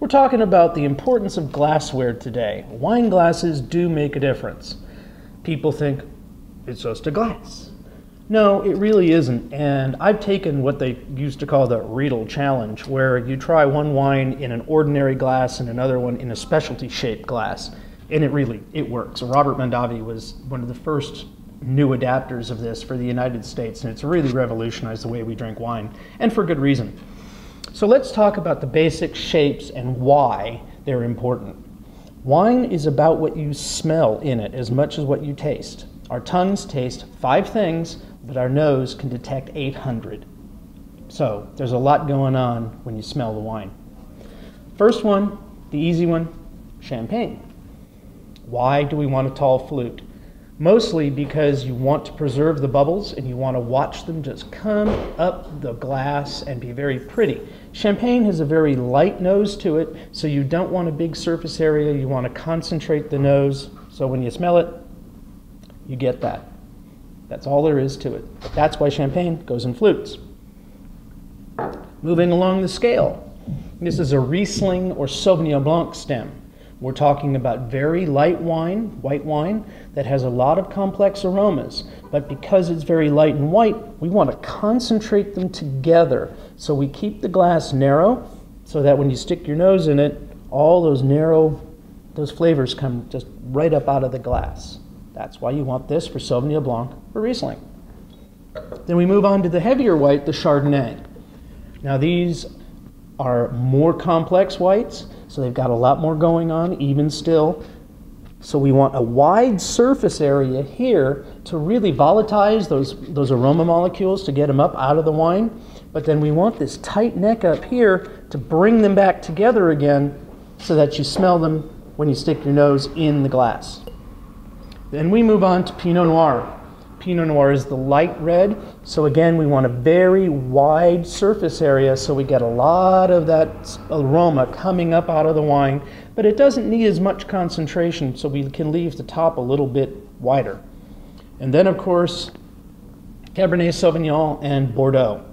We're talking about the importance of glassware today. Wine glasses do make a difference. People think it's just a glass. No, it really isn't. And I've taken what they used to call the Riedel challenge, where you try one wine in an ordinary glass and another one in a specialty shaped glass. And it works. Robert Mondavi was one of the first new adapters of this for the United States, and it's really revolutionized the way we drink wine, and for good reason. So let's talk about the basic shapes and why they're important. Wine is about what you smell in it as much as what you taste. Our tongues taste 5 things, but our nose can detect 800. So there's a lot going on when you smell the wine. First one, the easy one, champagne. Why do we want a tall flute? Mostly because you want to preserve the bubbles and you want to watch them just come up the glass and be very pretty. Champagne has a very light nose to it, so you don't want a big surface area. You want to concentrate the nose, so when you smell it, you get that. That's all there is to it. That's why champagne goes in flutes. Moving along the scale, this is a Riesling or Sauvignon Blanc stem. We're talking about very light wine, white wine, that has a lot of complex aromas. But because it's very light and white, we want to concentrate them together. So we keep the glass narrow so that when you stick your nose in it, all those flavors come just right up out of the glass. That's why you want this for Sauvignon Blanc or Riesling. Then we move on to the heavier white, the Chardonnay. Now these are more complex whites, so they've got a lot more going on, even still. So we want a wide surface area here to really volatilize those aroma molecules to get them up out of the wine. But then we want this tight neck up here to bring them back together again so that you smell them when you stick your nose in the glass. Then we move on to Pinot Noir. Pinot Noir is the light red, so again we want a very wide surface area so we get a lot of that aroma coming up out of the wine, but it doesn't need as much concentration, so we can leave the top a little bit wider. And then of course, Cabernet Sauvignon and Bordeaux.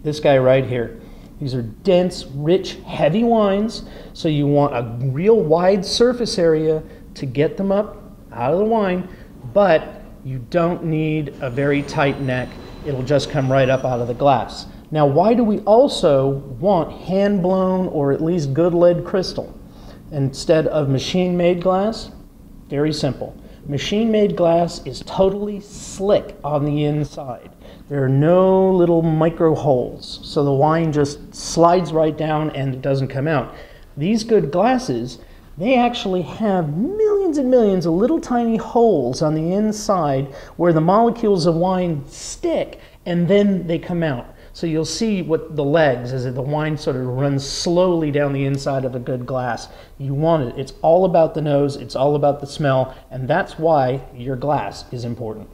This guy right here. These are dense, rich, heavy wines, so you want a real wide surface area to get them up out of the wine, but you don't need a very tight neck. It'll just come right up out of the glass. Now, why do we also want hand-blown or at least good lead crystal instead of machine-made glass? Very simple. Machine-made glass is totally slick on the inside. There are no little micro holes, so the wine just slides right down and it doesn't come out. These good glasses, they actually have millions and millions of little tiny holes on the inside where the molecules of wine stick and then they come out. So you'll see what the legs, as the wine sort of runs slowly down the inside of a good glass. You want it. It's all about the nose, it's all about the smell, and that's why your glass is important.